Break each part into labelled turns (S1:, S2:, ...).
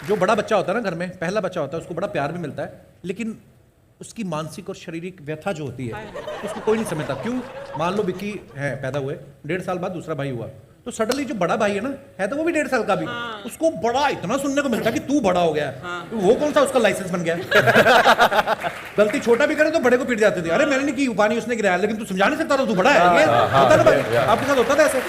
S1: जो बड़ा बच्चा होता है ना घर में, पहला बच्चा होता है, उसको बड़ा प्यार भी मिलता है, लेकिन उसकी मानसिक और शारीरिक व्यथा जो होती है उसको कोई नहीं समझता। क्यों? मान लो विक्की है, पैदा हुए 1.5 साल बाद दूसरा भाई हुआ, तो सडनली जो बड़ा भाई है ना, है तो वो भी 1.5 साल का भी, उसको बड़ा इतना सुनने को मिलता है कि तू बड़ा हो गया है। वो कौन सा उसका लाइसेंस बन गया है? गलती छोटा भी करे तो बड़े को पीट जाते थे, अरे मैंने नहीं की, पानी उसने गिराया, लेकिन तू समझा नहीं सकता था, तू बड़ा है। ये होता था भाई, आपके साथ होता था ऐसे?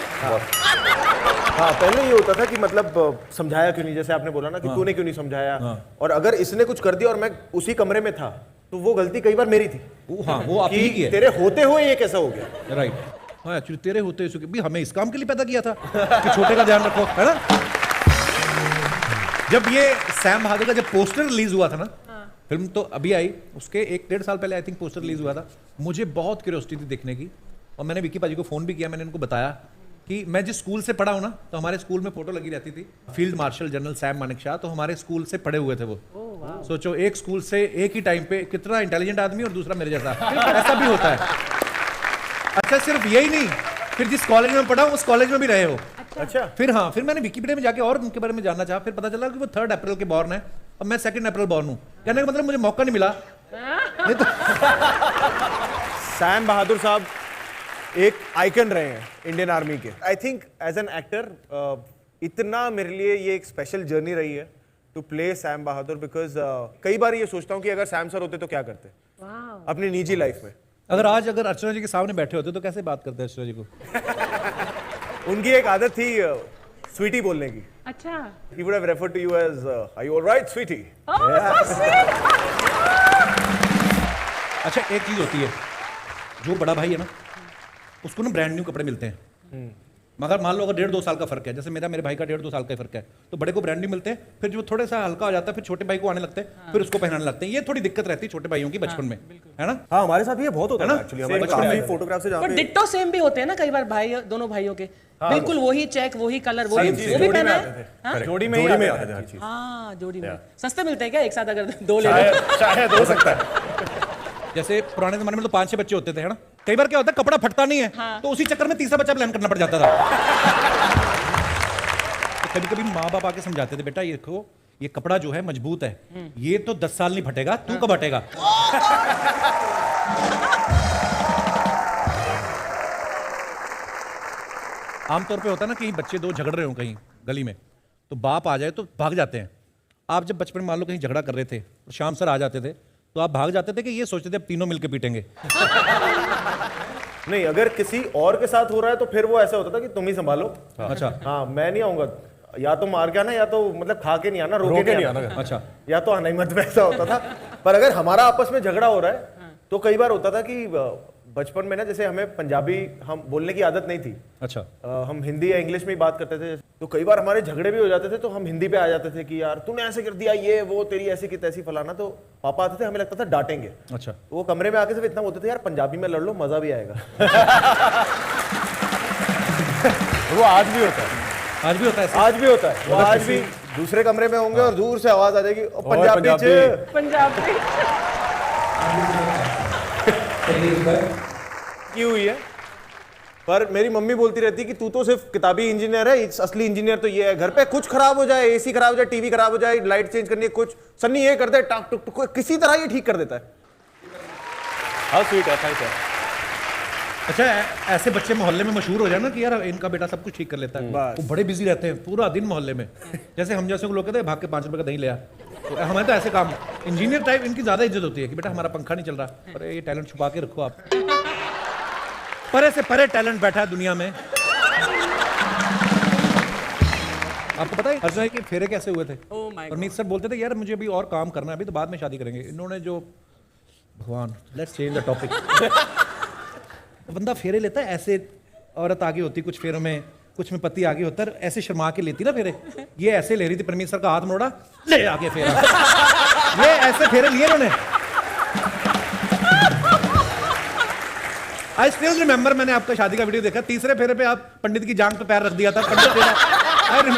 S2: हाँ, पहले ये होता था कि मतलब समझाया क्यों नहीं, जैसे आपने बोला ना कि तूने क्यों नहीं समझाया, और अगर इसने कुछ कर दिया और मैं उसी कमरे में था तो वो गलती कई बार मेरी थी।
S1: हाँ, वो आप ही की है।
S2: तेरे होते हुए ये कैसा हो गया?
S1: राइट, हाँ एक्चुअली तेरे होते भी हमें इस काम के लिए पैदा किया था कि छोटे का ध्यान रखो, है ना? जब ये सैम बहादुर का जब पोस्टर रिलीज हुआ था ना, फिल्म तो अभी आई, उसके 1-1.5 साल पहले आई थिंक पोस्टर रिलीज हुआ था, मुझे बहुत क्यूरियोसिटी थी देखने की, और मैंने विक्की पाजी को फोन भी किया, मैंने उनको बताया कि मैं जिस स्कूल से पढ़ा हूँ ना, तो हमारे स्कूल में फोटो लगी रहती थी, field marshal general Sam Manekshaw, तो हमारे स्कूल से पढ़े हुए थे वो। सोचो, एक स्कूल से एक ही टाइम पे कितना इंटेलिजेंट आदमी और दूसरा मेरे जैसा, ऐसा भी होता है। अच्छा, सिर्फ यही नहीं, फिर जिस कॉलेज में पढ़ा उस कॉलेज में भी रहे हो।
S2: अच्छा,
S1: फिर हाँ, फिर मैंने विकिपीडिया में जाके और उनके बारे में जानना चाहा, फिर पता चला कि वो 3 अप्रैल के बॉर्न है और मैं 2 अप्रैल बॉर्न हूँ। कहने का मतलब मुझे मौका नहीं मिला, नहीं तो
S2: सैम बहादुर साहब एक आइकन रहे हैं इंडियन आर्मी के। I think as an actor इतना मेरे लिए ये एक स्पेशल जर्नी रही है to play Sam Bahadur, because कई बार ये सोचता हूँ कि अगर सैम सर होते तो क्या करते अपनी निजी लाइफ में।
S1: अगर अर्चना जी के सामने बैठे होते तो कैसे बात करते अर्चना जी को?
S2: उनकी एक आदत थी स्वीटी बोलने की।
S3: अच्छा,
S2: he would have referred to you as are you all right sweetie?
S1: अच्छा, एक चीज होती है, जो बड़ा भाई है ना, उसको ना ब्रांड न्यू कपड़े मिलते हैं, मगर मान लो अगर 1.5-2 साल का फर्क है, जैसे मेरे भाई का 1.5-2 साल का फर्क है, तो बड़े को ब्रांड न्यू मिलते हैं, फिर जो थोड़ा सा हल्का हो जाता है फिर छोटे भाई को आने लगते हैं, फिर उसको पहनाने लगते हैं। ये थोड़ी दिक्कत रहती है छोटे भाइयों की बचपन में, है ना?
S2: हाँ, हमारे साथ ये बहुत होता है एक्चुअली, हमारे काफी फोटोग्राफ से जहाँ
S3: पर
S2: पे
S3: डिट्टो सेम भी होते हैं ना कई बार, भाई दोनों भाइयों के बिल्कुल वही चेक, वही कलर, वो भी पहना है।
S2: जोड़ी में आते थे हर चीज।
S3: हाँ, जोड़ी में सस्ते मिलते हैं क्या एक साथ अगर 2 ले लो?
S2: शायद हो सकता है।
S1: जैसे पुराने जमाने में तो 5-6 बच्चे होते थे, है ना? कई बार क्या होता है, कपड़ा फटता नहीं है, तो उसी चक्कर में तीसरा बच्चा प्लान करना पड़ जाता था। तो कभी कभी माँ बाप आके समझाते थे, बेटा ये देखो, ये कपड़ा जो है मजबूत है, ये तो 10 साल नहीं फटेगा, तू कब हटेगा? आमतौर पे होता है ना, कहीं बच्चे 2 झगड़ रहे हो कहीं गली में, तो बाप आ जाए तो भाग जाते हैं। आप जब बचपन में मान लो कहीं झगड़ा कर रहे थे और शाम सर आ जाते थे, तो आप भाग जाते थे कि ये सोचते थे अब तीनों मिलकर पीटेंगे?
S2: नहीं, अगर किसी और के साथ हो रहा है तो फिर वो ऐसा होता था कि तुम ही संभालो।
S1: अच्छा,
S2: हाँ, मैं नहीं आऊंगा, या तो मार के आना, या तो मतलब खा के नहीं आना, रोके नहीं आना।
S1: अच्छा,
S2: या तो आना ही मत, वैसा होता था। पर अगर हमारा आपस में झगड़ा हो रहा है तो कई बार होता था कि बचपन में ना, जैसे हमें पंजाबी हम बोलने की आदत नहीं थी,
S1: अच्छा,
S2: हम हिंदी या इंग्लिश में ही बात करते थे, तो कई बार हमारे झगड़े भी हो जाते थे तो हम हिंदी पे आ जाते थे कि यार तूने ऐसे कर दिया, ये वो तेरी ऐसी की तैसी फलाना। तो पापा आते थे, हमें लगता था डांटेंगे।
S1: अच्छा,
S2: तो वो कमरे में आके सिर्फ इतना बोलते थे, यार पंजाबी में लड़ लो, मजा भी आएगा। वो आज भी होता है,
S1: आज भी होता है,
S2: आज भी होता है। वो आज भी दूसरे कमरे में होंगे और दूर से आवाज आ जाएगी, पंजाबी की हुई है। पर मेरी मम्मी बोलती रहती कि तू तो सिर्फ किताबी इंजीनियर है, असली इंजीनियर तो ये है, घर पे कुछ खराब हो जाए, एसी खराब हो जाए, टीवी खराब हो जाए, लाइट चेंज करनी है, कुछ सन्नी ये कर दे, टाक टुक टुक, किसी तरह ये ठीक कर देता है। हाँ, स्वीट है, थैंक यू।
S1: अच्छा, ऐसे बच्चे मोहल्ले में मशहूर हो जाए ना कि यार इनका बेटा सब कुछ ठीक कर लेता है, वो बड़े बिजी रहते हैं पूरा दिन मोहल्ले में। जैसे हम जैसे लोग कहते हैं भाग के 5 रुपए का दही ले आ, तो हमारे तो ऐसे काम इंजीनियर टाइप इनकी ज्यादा इज्जत होती है कि बेटा हमारा पंखा नहीं चल रहा, अरे ये टैलेंट छुपा के रखो आप, परे से परे टैलेंट बैठा है दुनिया में। आपको पता है अर्चना के फेरे कैसे हुए थे? परमीत सर बोलते थे यार मुझे अभी और काम करना है, अभी तो बाद में शादी करेंगे। इन्होंने जो, भगवान, लेट्स चेंज द टॉपिक। बंदा फेरे लेता है ऐसे, औरत आगे होती कुछ फेरों में, कुछ में पति आगे होता है, ऐसे शर्मा के लेती ना फेरे, ये ऐसे ले रही थी, परमीत सर का हाथ मोड़ा, ले आगे फेरा। ये ऐसे फेरे लिए उन्होंने। आई स्टिल रिमेंबर, मैंने आपका शादी का वीडियो देखा, तीसरे फेरे पे आप पंडित की जांघ पे पैर रख दिया था, पंडित